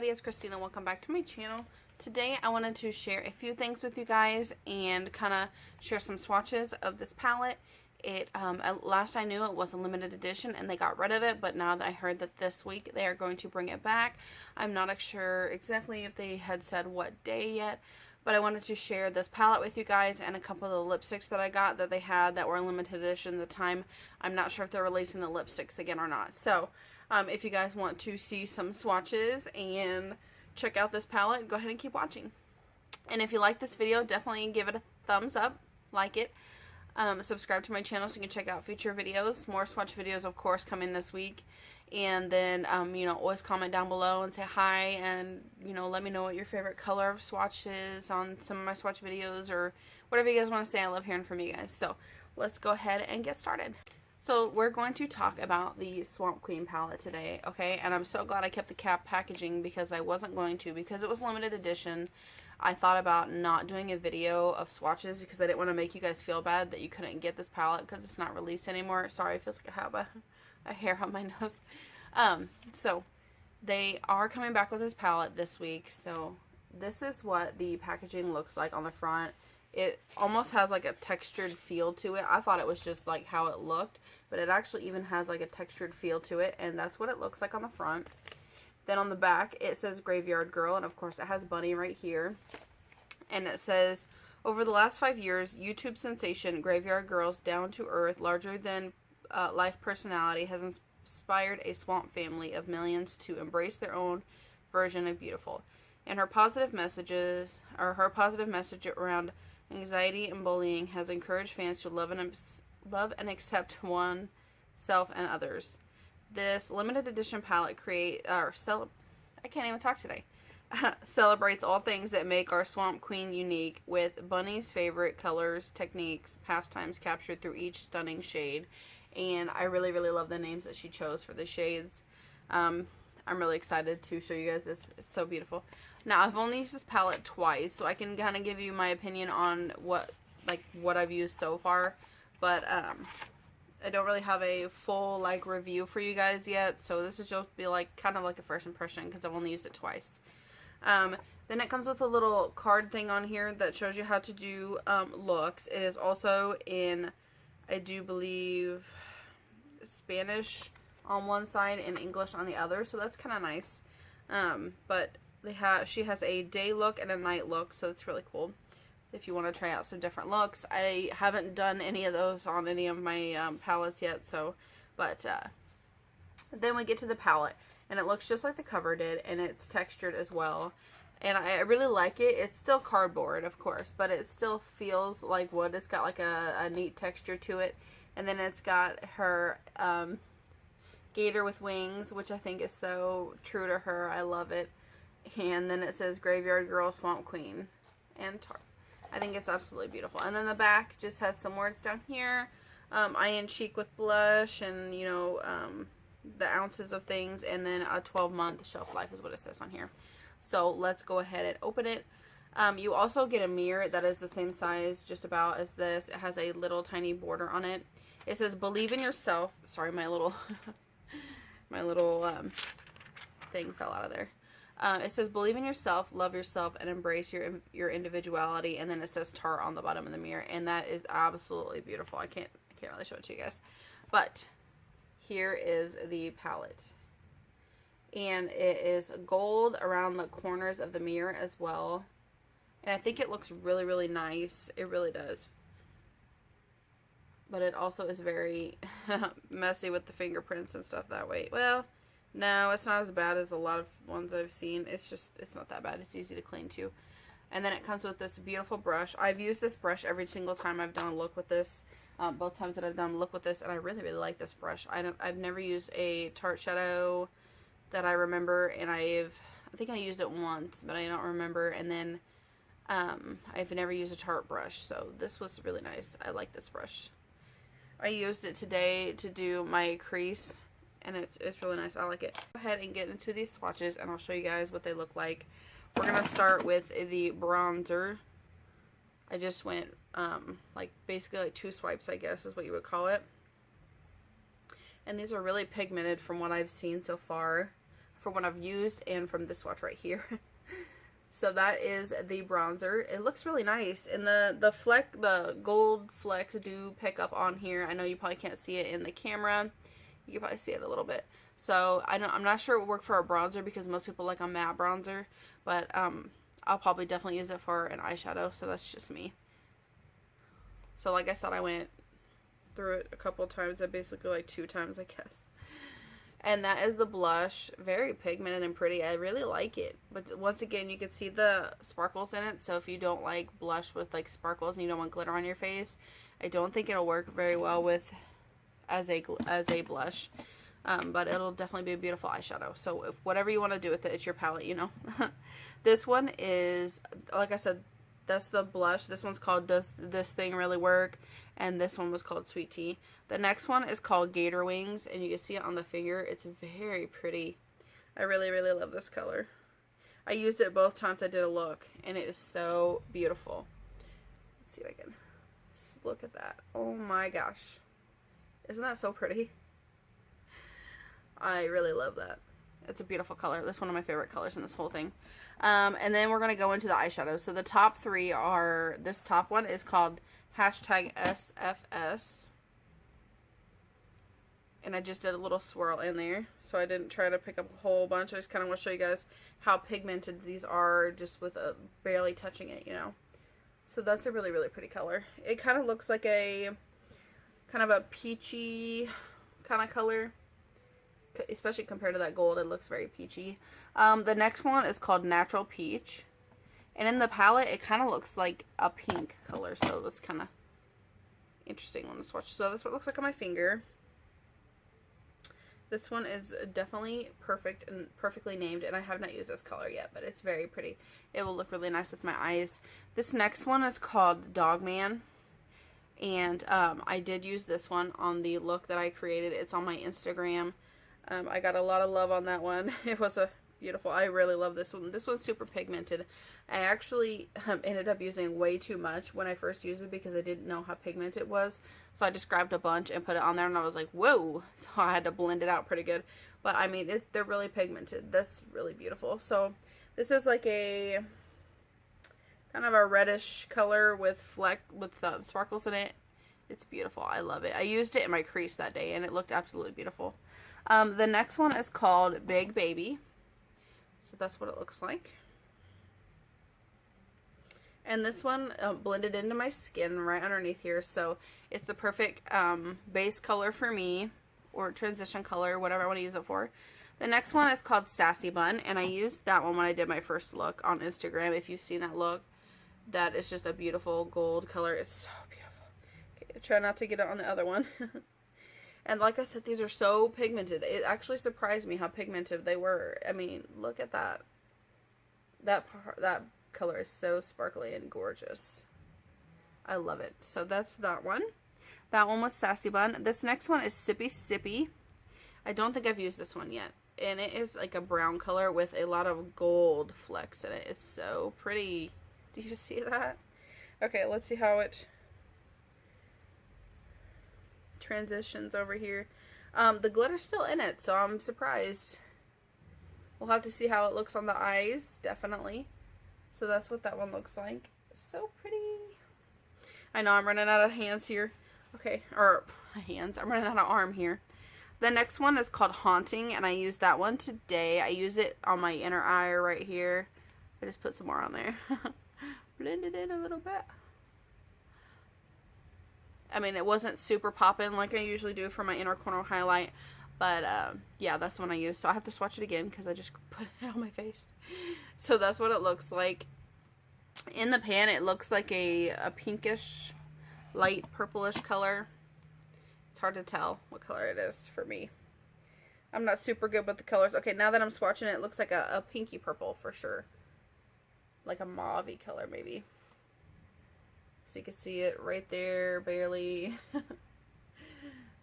everybody, it's Christina. Welcome back to my channel. Today I wanted to share a few things with you guys and kind of share some swatches of this palette. Last I knew it was a limited edition and they got rid of it, but now that I heard that this week they are going to bring it back. I'm not sure exactly if they had said what day yet, but I wanted to share this palette with you guys and a couple of the lipsticks that I got that they had that were limited edition at the time. I'm not sure if they're releasing the lipsticks again or not. So if you guys want to see some swatches and check out this palette, go ahead and keep watching. And if you like this video, definitely give it a thumbs up, like it. Subscribe to my channel so you can check out future videos. More swatch videos, of course, coming this week. And then, you know, always comment down below and say hi, and, you know, let me know what your favorite color of swatch is on some of my swatch videos, or whatever you guys want to say. I love hearing from you guys. So let's go ahead and get started. So we're going to talk about the Swamp Queen palette today, okay? And I'm so glad I kept the cap packaging because I wasn't going to, because it was limited edition. I thought about not doing a video of swatches because I didn't want to make you guys feel bad that you couldn't get this palette because it's not released anymore. Sorry, it feels like I have a hair on my nose. So they are coming back with this palette this week. So this is what the packaging looks like on the front. It almost has like a textured feel to it. I thought it was just like how it looked, but it actually even has like a textured feel to it, and that's what it looks like on the front. Then on the back, it says Graveyard Girl, and of course it has Bunny right here. And it says, over the last 5 years, YouTube sensation Graveyard Girl's down-to-earth, larger-than-life personality has inspired a swamp family of millions to embrace their own version of beautiful. And her positive message around anxiety and bullying has encouraged fans to love and accept oneself and others. This limited edition palette celebrates all things that make our Swamp Queen unique, with Bunny's favorite colors, techniques, pastimes captured through each stunning shade. And I really, really love the names that she chose for the shades. I'm really excited to show you guys this. It's so beautiful. Now, I've only used this palette twice, so I can kind of give you my opinion on what I've used so far. But I don't really have a full review for you guys yet, so this is just be kind of like a first impression because I've only used it twice. Then it comes with a little card thing on here that shows you how to do looks. It is also in, I do believe, Spanish on one side and English on the other, so that's kind of nice. But she has a day look and a night look, so it's really cool if you want to try out some different looks. I haven't done any of those on any of my palettes yet, but then we get to the palette, and it looks just like the cover did, and it's textured as well, and I really like it. It's still cardboard, of course, but it still feels like wood. It's got like a neat texture to it, and then it's got her gator with wings, which I think is so true to her. I love it. And then it says Graveyard Girl, Swamp Queen, and Tarte. I think it's absolutely beautiful. And then the back just has some words down here. Eye and cheek with blush, and, you know, the ounces of things. And then a 12-month shelf life is what it says on here. So let's go ahead and open it. You also get a mirror that is the same size just about as this. It has a little tiny border on it. It says, believe in yourself. Sorry, my little thing fell out of there. It says, believe in yourself, love yourself, and embrace your individuality. And then it says Tarte on the bottom of the mirror, and that is absolutely beautiful. I can't really show it to you guys, but here is the palette, and it is gold around the corners of the mirror as well. And I think it looks really, really nice. It really does. But it also is very messy with the fingerprints and stuff that way. Well, no, it's not as bad as a lot of ones I've seen. It's not that bad. It's easy to clean too. And then it comes with this beautiful brush. I've used this brush every single time I've done a look with this. Both times that I've done a look with this, and I really, really like this brush. I've never used a Tarte shadow that I remember, and I think I used it once, but I don't remember. And then I've never used a Tarte brush, so this was really nice. I like this brush. I used it today to do my crease, and it's really nice. I like it. Go ahead and get into these swatches, and I'll show you guys what they look like. We're going to start with the bronzer. I just went, basically 2 swipes, I guess, is what you would call it. And these are really pigmented from what I've seen so far. from what I've used and from this swatch right here. So that is the bronzer. It looks really nice. And the gold flecks do pick up on here. I know you probably can't see it in the camera. You can probably see it a little bit. So I'm not sure it would work for a bronzer because most people like a matte bronzer. But I'll probably definitely use it for an eyeshadow. So that's just me. So like I said, I went through it a couple times. Basically like 2 times, I guess. And that is the blush. Very pigmented and pretty. I really like it. But once again, you can see the sparkles in it. So if you don't like blush with like sparkles and you don't want glitter on your face, I don't think it'll work very well with as a blush. But it'll definitely be a beautiful eyeshadow. So if whatever you want to do with it, it's your palette, you know. This one is, like I said, that's the blush. This one's called Does This Thing Really Work? And this one was called Sweet Tea. The next one is called Gator Wings, and you can see it on the finger. It's very pretty. I really, really love this color. I used it both times I did a look, and it is so beautiful. Let's see if I can look at that. Oh my gosh. Isn't that so pretty? I really love that. It's a beautiful color. That's one of my favorite colors in this whole thing. And then we're going to go into the eyeshadows. So the top 3 are, this top one is called #SFS. And I just did a little swirl in there. So I didn't try to pick up a whole bunch. I just kind of want to show you guys how pigmented these are just with barely touching it, you know. So that's a really, really pretty color. It kind of looks like a kind of a peachy kind of color. Especially compared to that gold, it looks very peachy. The next one is called Natural Peach. And in the palette, it kind of looks like a pink color. So it's kind of interesting on the swatch. So that's what it looks like on my finger. This one is definitely perfect and perfectly named. And I have not used this color yet, but it's very pretty. It will look really nice with my eyes. This next one is called Dogman. And I did use this one on the look that I created. It's on my Instagram. I got a lot of love on that one. It was a beautiful, I really love this one. This one's super pigmented. I actually ended up using way too much when I first used it because I didn't know how pigmented it was. So I just grabbed a bunch and put it on there and I was like, whoa. So I had to blend it out pretty good. But I mean, they're really pigmented. That's really beautiful. So this is like a kind of a reddish color with sparkles in it. It's beautiful. I love it. I used it in my crease that day and it looked absolutely beautiful. The next one is called Big Baby. So that's what it looks like. And this one blended into my skin right underneath here. So it's the perfect base color for me. Or transition color, whatever I want to use it for. The next one is called Sassy Bun. And I used that one when I did my first look on Instagram. If you've seen that look. That is just a beautiful gold color. It's so beautiful. Okay, try not to get it on the other one. And like I said, these are so pigmented. It actually surprised me how pigmented they were. I mean, look at that. That color is so sparkly and gorgeous. I love it. So that's that one. That one was Sassy Bun. This next one is Sippy. I don't think I've used this one yet. And it is like a brown color with a lot of gold flecks in it. It's so pretty. Do you see that? Okay, let's see how it transitions over here. The glitter's still in it, so I'm surprised. We'll have to see how it looks on the eyes, definitely. So that's what that one looks like. So pretty. I know I'm running out of hands here. Okay, or hands. I'm running out of arm here. The next one is called Haunting, and I used that one today. I used it on my inner eye right here. I just put some more on there. Blend it in a little bit. I mean, it wasn't super popping like I usually do for my inner corner highlight. But, yeah, that's the one I used. So I have to swatch it again because I just put it on my face. So that's what it looks like. In the pan, it looks like a pinkish, light purplish color. It's hard to tell what color it is for me. I'm not super good with the colors. Okay, now that I'm swatching it, it looks like a pinky purple for sure. Like a mauve-y color, maybe. So you can see it right there, barely.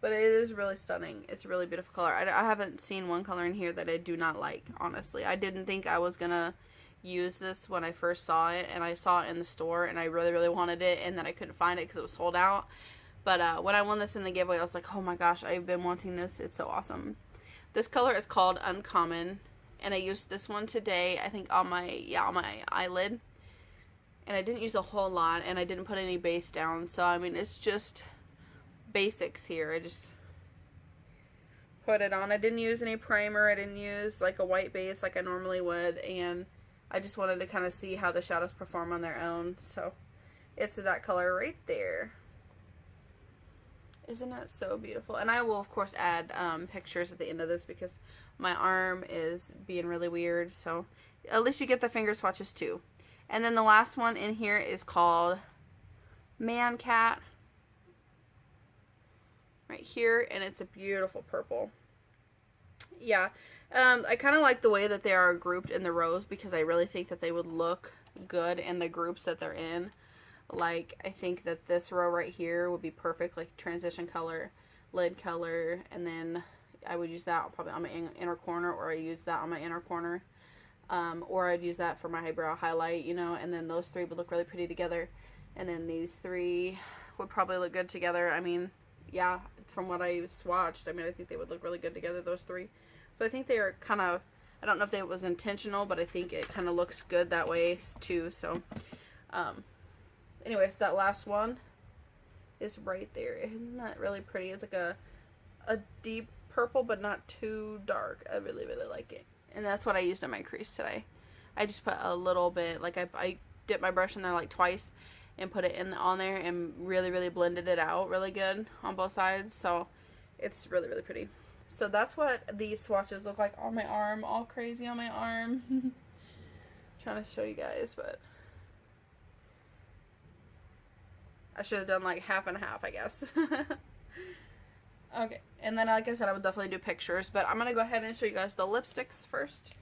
But it is really stunning. It's a really beautiful color. I haven't seen one color in here that I do not like, honestly. I didn't think I was going to use this when I first saw it. And I saw it in the store, and I really, really wanted it. And then I couldn't find it because it was sold out. But when I won this in the giveaway, I was like, oh my gosh, I've been wanting this. It's so awesome. This color is called Uncommon. and I used this one today, I think on my eyelid, and I didn't use a whole lot, and I didn't put any base down, so I mean, it's just basics here. I just put it on. I didn't use any primer. I didn't use like a white base like I normally would, and I just wanted to kind of see how the shadows perform on their own. So it's that color right there. Isn't that so beautiful? And I will of course add pictures at the end of this because my arm is being really weird, so at least you get the finger swatches too. And then the last one in here is called Mancat. Right here, and it's a beautiful purple. Yeah, I kind of like the way that they are grouped in the rows because I really think that they would look good in the groups that they're in. Like, I think that this row right here would be perfect, like transition color, lid color, and then I would use that probably on my inner corner, or I use that on my inner corner, or I'd use that for my eyebrow highlight, you know, and then those three would look really pretty together, and then these three would probably look good together. I mean, yeah, from what I swatched, I mean, I think they would look really good together, those three. So I think they are kind of, I don't know if it was intentional, but I think it kind of looks good that way too. So, anyways, that last one is right there. Isn't that really pretty? It's like a deep purple, but not too dark. I really, really like it. And that's what I used in my crease today. I just put a little bit, like I dipped my brush in there like twice and put it on there and really, really blended it out really good on both sides. So it's really, really pretty. So that's what these swatches look like on my arm, all crazy on my arm. Trying to show you guys, but I should have done like half and half, I guess. Okay, and then like I said, I would definitely do pictures, but I'm going to go ahead and show you guys the lipsticks first.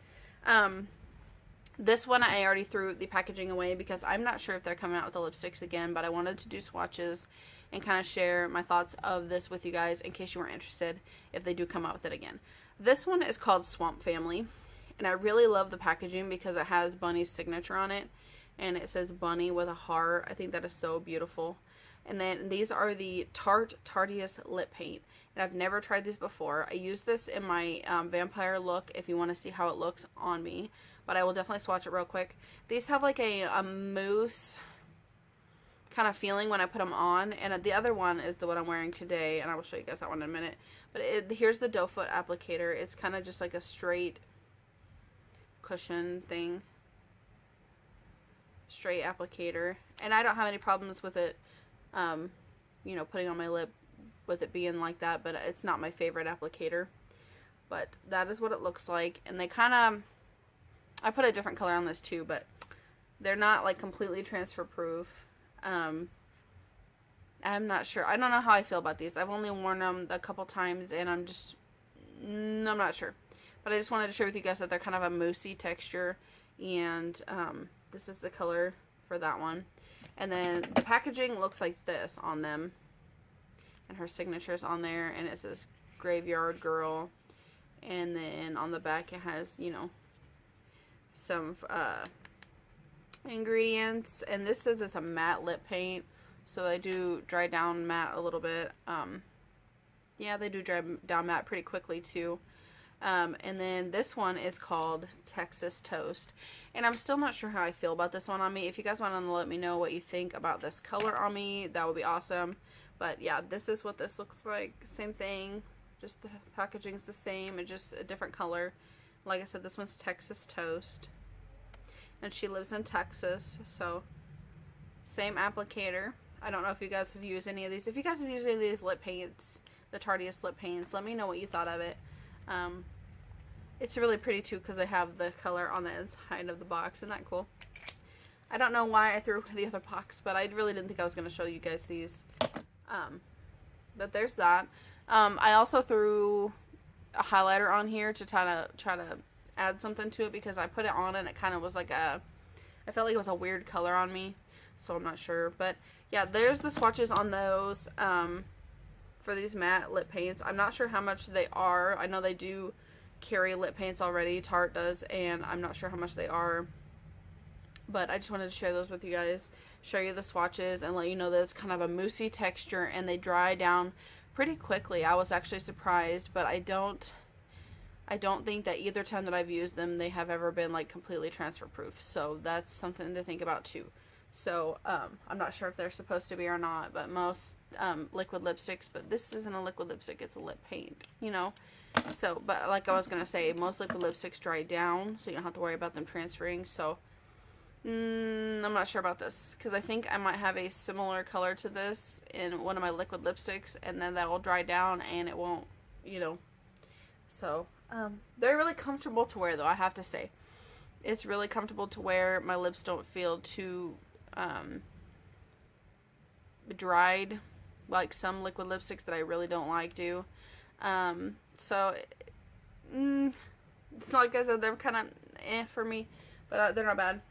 This one I already threw the packaging away because I'm not sure if they're coming out with the lipsticks again, but I wanted to do swatches and kind of share my thoughts of this with you guys in case you weren't interested if they do come out with it again. This one is called Swamp Family, and I really love the packaging because it has Bunny's signature on it, and it says Bunny with a heart. I think that is so beautiful. And then these are the Tartiest lip paint, and I've never tried these before. I use this in my vampire look if you want to see how it looks on me, but I will definitely swatch it real quick. These have like a mousse kind of feeling when I put them on, and the other one is the one I'm wearing today, and I will show you guys that one in a minute. But here's the doe foot applicator. It's kind of just like a straight cushion thing, straight applicator, and I don't have any problems with it, you know, putting on my lip with it being like that, but it's not my favorite applicator. But that is what it looks like, and they kind of, I put a different color on this too, but they're not like completely transfer proof. I'm not sure. I don't know how I feel about these. I've only worn them a couple times, and I'm not sure. But I just wanted to share with you guys that they're kind of a moussey texture, and this is the color for that one. And then the packaging looks like this on them, and her signature's on there, and it says Graveyard Girl. And then on the back it has, you know, some ingredients, and this says it's a matte lip paint, so they do dry down matte a little bit. Yeah, they do dry down matte pretty quickly too. And then this one is called Texas Toast, and I'm still not sure how I feel about this one on me. If you guys want to let me know what you think about this color on me, that would be awesome. But yeah, this is what this looks like. Same thing, just the packaging is the same, it's just a different color. Like I said, this one's Texas Toast, and she lives in Texas, so same applicator. I don't know if you guys have used any of these. If you guys have used any of these lip paints, the Tartiest lip paints, let me know what you thought of it. It's really pretty too because I have the color on the inside of the box. Isn't that cool? I don't know why I threw the other box, but I really didn't think I was going to show you guys these. But there's that. I also threw a highlighter on here to try to add something to it because I put it on and it kind of was like I felt like it was a weird color on me, so I'm not sure. But yeah, there's the swatches on those for these matte lip paints. I'm not sure how much they are. I know they do carry lip paints already, Tarte does, and I'm not sure how much they are, but I just wanted to share those with you guys, show you the swatches, and let you know that it's kind of a moussey texture, and they dry down pretty quickly. I was actually surprised, but I don't I don't think that either time that I've used them, they have ever been like completely transfer proof. So that's something to think about too. So I'm not sure if they're supposed to be or not, but most liquid lipsticks, but this isn't a liquid lipstick, it's a lip paint, you know. So, but like I was going to say, most liquid lipsticks dry down, so you don't have to worry about them transferring. So I'm not sure about this, because I think I might have a similar color to this in one of my liquid lipsticks, and then that will dry down and it won't, you know. So they're really comfortable to wear, though, I have to say. It's really comfortable to wear. My lips don't feel too dried like some liquid lipsticks that I really don't like do. So it's not like I said, they're kind of for me, but they're not bad.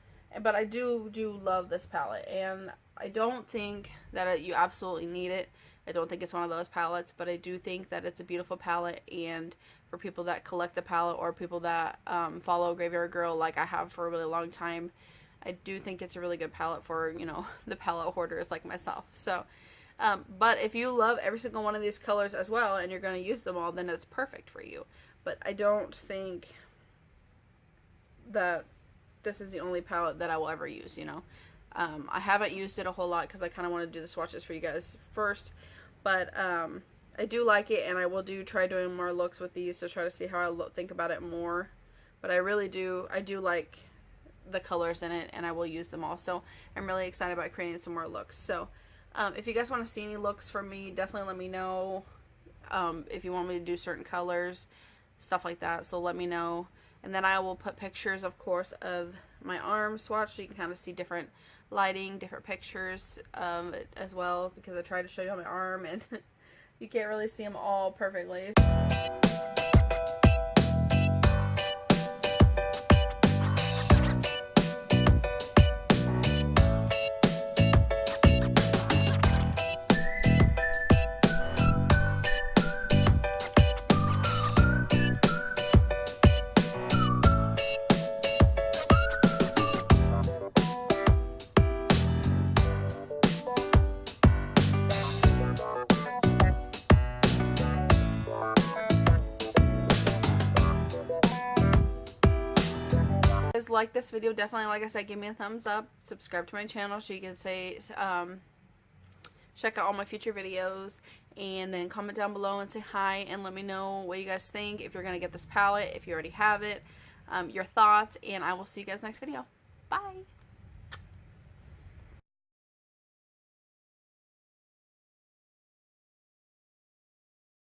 But I do love this palette, and I don't think that you absolutely need it. I don't think it's one of those palettes, but I do think that it's a beautiful palette, and for people that collect the palette or people that follow Graveyard Girl like I have for a really long time, I do think it's a really good palette for, you know, the palette hoarders like myself. So, but if you love every single one of these colors as well and you're going to use them all, then it's perfect for you. But I don't think that this is the only palette that I will ever use, you know. I haven't used it a whole lot because I kind of want to do the swatches for you guys first. But I do like it, and I will try doing more looks with these to try to see how I think about it more. But I really do, I do like the colors in it, and I will use them all. So I'm really excited about creating some more looks. So if you guys want to see any looks from me, definitely let me know. If you want me to do certain colors, stuff like that, so let me know. And then I will put pictures, of course, of my arm swatch, so you can kind of see different lighting, different pictures as well, because I try to show you on my arm, and you can't really see them all perfectly. Like this video, definitely, like I said, give me a thumbs up, subscribe to my channel so you can check out all my future videos, and then comment down below and say hi and let me know what you guys think, if you're gonna get this palette, if you already have it, your thoughts, and I will see you guys next video. Bye.